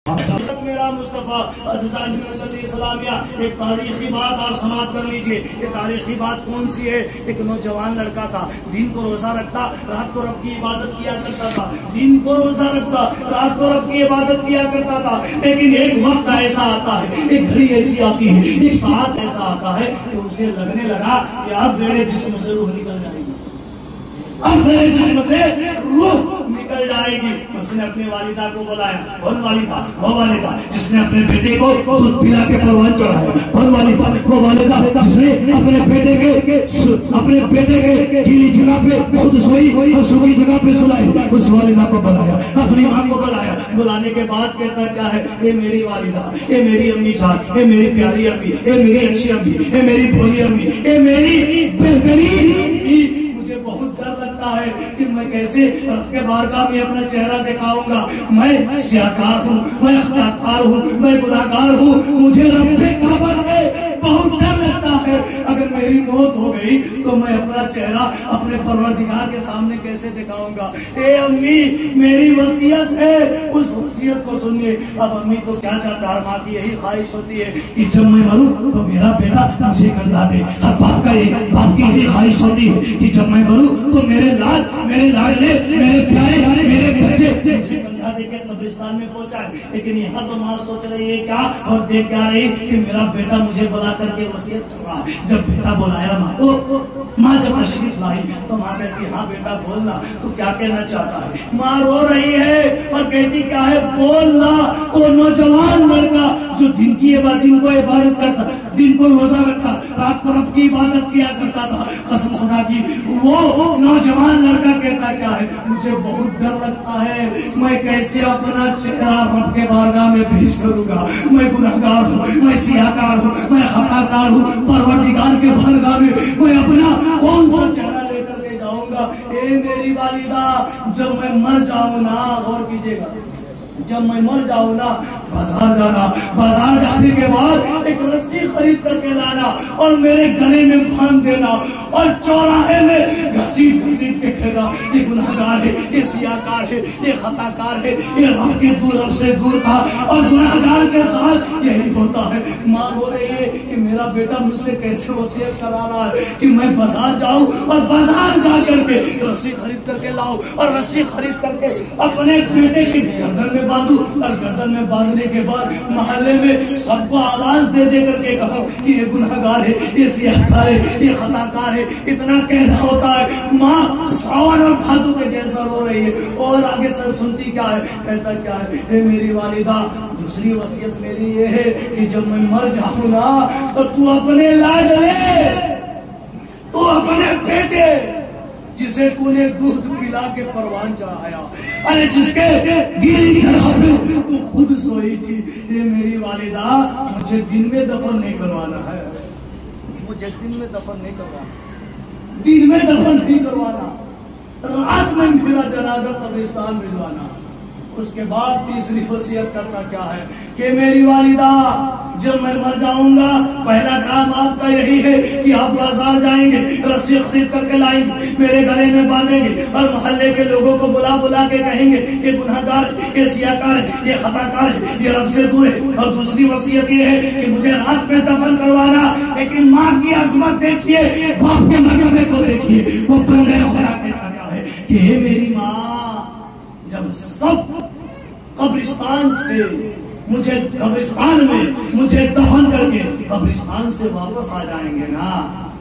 میرا مصطفیٰ اسلامیہ ایک تاریخی بات آپ سماعت کر لیجئے. یہ تاریخی بات کون سی ہے؟ ایک نوجوان لڑکا تھا, دن کو روزہ رکھتا, رات کو رب کی عبادت کیا کرتا تھا. دن کو روزہ رکھتا, رات کو رب کی عبادت کیا کرتا تھا. لیکن ایک وقت ایسا آتا ہے, ایک گھڑی ایسی آتی ہے, ایک ساتھ ایسا آتا ہے کہ اسے لگنے لگا کہ اب میرے جسم سے روح نکل جائے گی, اب میرے جسم سے روح نکل جائے گی. اس نے اپنی والدہ کو بلایا. کون والدہ؟ وہ والدہ جس نے اپنے بیٹے کو دودھ پلا کے پروان چڑھایا. کون والدہ؟ وہ والدہ جس نے اپنے بیٹے کے گیلی جگہ پہ خود سوئی اور سوئی جگہ پہ سلائی. اس والدہ کو بلایا, اپنی ماں کو بلایا. بلانے کے بعد کہتا کیا ہے؟ اے میری والدہ, اے میری امی جان, اے میری پیاری امی, اے میری اچھی امی, اے میری بھولی امی, اے میری بہترین امی, بہت ڈر لگتا ہے کہ میں کیسے رب کے بارگاہ میں اپنا چہرہ دکھاؤں گا. میں سیاکار ہوں, میں خطاکار ہوں, میں گناہگار ہوں, مجھے رب پہ قابل ہے. بہت ڈر لگتا ہے اگر میری موت ہو گئی تو میں اپنا چہرہ اپنے پروردگار کے سامنے کیسے دکھاؤں گا. اے امی, میری وصیت ہے, اس وصیت کو سنیے. اب امی تو کیا چاہتا ہے, ماں کی یہی خواہش ہوتی ہے کہ جب میں مروں تو میرا بیٹا مجھے کردا دے. ہر باپ کی یہی خواہش ہوتی ہے کہ جب میں مروں تو میرے لال, میرے لاڈلے, میرے پیارے, میرے بچے دے کے قبرستان میں پہنچائے. لیکن یہاں تو ماں سوچ رہی ہے کیا اور دیکھ کیا رہی کہ میرا بیٹا مجھے بلا کر کے وصیت کر رہا ہے. جب بیٹا بلایا ماں کو, ماں جب تشریف لائی تو ماں کہتی ہاں بیٹا بولنا, تو کیا کہنا چاہتا ہے؟ ماں رو رہی ہے اور کہتی کیا ہے؟ بولنا. تو نوجوان لڑکا جو دن کو عبادت کرتا, دن کو روزہ رکھتا, رات کو رب کی عبادت کیا کرتا تھا, قسم خدا کی, وہ نوجوان لڑکا کہتا کیا ہے؟ مجھے بہت ڈر لگتا ہے, میں کیسے اپنا چہرہ رب کے بارگاہ میں پیش کروں گا. میں گنہگار ہوں, میں سیاکار ہوں, میں خطاکار ہوں. پروردگار کے بارگاہ میں اپنا کون سا چہرہ لے کر کے جاؤں گا. اے میری والدہ, جب میں مر جاؤں نا, غور کیجیے گا, جب میں مر جاؤں نا, بازار جانا, بازار جانے کے بعد ایک رسی خرید کر کے لانا اور میرے گلے میں باندھ دینا اور چوراہے میں گھسیٹ کے کہنا یہ گناہگار ہے, یہ سیاکار ہے, یہ خطاکار ہے, یہ رب سے دور تھا. اور گناہگار کے ساتھ یہی ہوتا ہے. ماں بول رہی ہے کہ میرا بیٹا مجھ سے کیسے وصیت کرا رہا ہے کہ میں بازار جاؤں اور بازار جا کر کے رسی خرید کر کے لاؤں اور رسی خرید کر کے اپنے بیٹے کی گردن میں باندھوں اور گردن میں باندھنے کے بعد محلے میں سب کو آواز دے کر کے کہوں کہ یہ گناہگار ہے, یہ سیاکار ہے, یہ خطاکار ہے. اتنا کہنا ہوتا ہے. ماں ساون اور بھادو کے جیسا رو رہی ہے اور آگے سر سنتی کیا ہے, کہتا کیا ہے؟ اے میری والدہ, دوسری وصیت میری یہ ہے کہ جب میں مر جاؤں گا تو اپنے لاڈلے, تو اپنے بیٹے جسے تو نے دودھ پلا کے پروان چڑھایا, ارے جس کے گیلی جگہ پہ تو خود سوئی تھی, یہ میری والدہ, مجھے دن میں دفن نہیں کروانا ہے, مجھے دن میں دفن نہیں کروانا, دن میں دفن نہیں کروانا, رات میں میرا جنازہ قبرستان بھجوانا. اس کے بعد تیسری وصیت کرتا کیا ہے کہ میری والدہ, جب میں مر جاؤں گا پہلا کام آپ کا یہی ہے کہ آپ بازار جائیں گے, رسی خرید کر کے لائیں گے, میرے گلے میں باندھیں گے اور محلے کے لوگوں کو بلا کے کہیں گے یہ گناہگار ہے, یہ سیاکار ہے, یہ خطاکار ہے, یہ رب سے دور ہے. اور دوسری وصیت یہ ہے کہ مجھے رات میں دفن کروانا. لیکن ماں کی عظمت دیکھیے, باپ کے مرتبے کو دیکھیے, وہ بندے خدا کہتا کیا ہے کہ اے میری ماں, جب سب قبرستان میں مجھے دفن کر کے قبرستان سے واپس آ جائیں گے نا,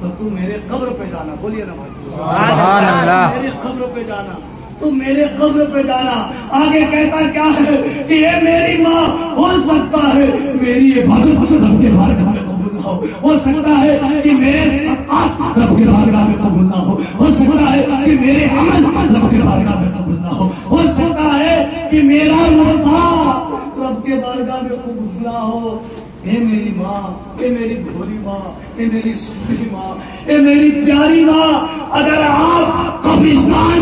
تو تم میرے قبر پہ جانا. بولیے نا بھائی, سبحان اللہ, میرے قبر پہ جانا, تو میرے قبر پہ جانا. آگے کہتا کیا ہے کہ یہ میری ماں, ہو سکتا ہے میری عبادت رب کے بارگاہ میں قبول نہ ہو سکتا ہے کہ میرے صدقات رب کے بارگاہ میں قبول نہ ہو سکتا ہے کہ میرے عمل رب کے بارگاہ میں قبول نہ ہو سکتا ہے کہ میرا روزہ رب کے بارگاہ میں قبول نہ ہو. اے میری ماں, اے میری بھولی ماں, اے میری سنہری ماں, اے میری پیاری ماں, اگر آپ قبرستان